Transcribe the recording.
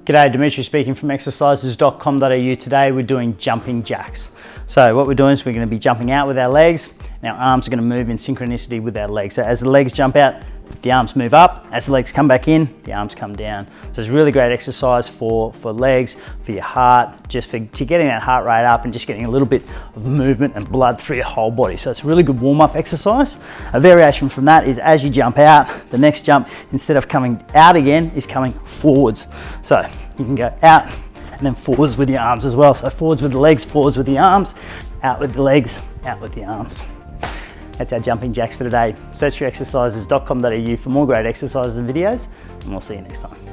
G'day, Dimitri speaking from Exercises.com.au. Today we're doing jumping jacks. So what we're doing is we're going to be jumping out with our legs, and our arms are going to move in synchronicity with our legs. So as the legs jump out, the arms move up. As the legs come back in, the arms come down. So it's a really great exercise for legs, for your heart, just to getting that heart rate up and just getting a little bit of movement and blood through your whole body. So it's a really good warm-up exercise. A variation from that is as you jump out, the next jump, instead of coming out again, is coming forwards. So you can go out and then forwards with your arms as well. So forwards with the legs, forwards with the arms, out with the legs, out with the arms. That's our jumping jacks for today. Search for exercises.com.au for more great exercises and videos, and we'll see you next time.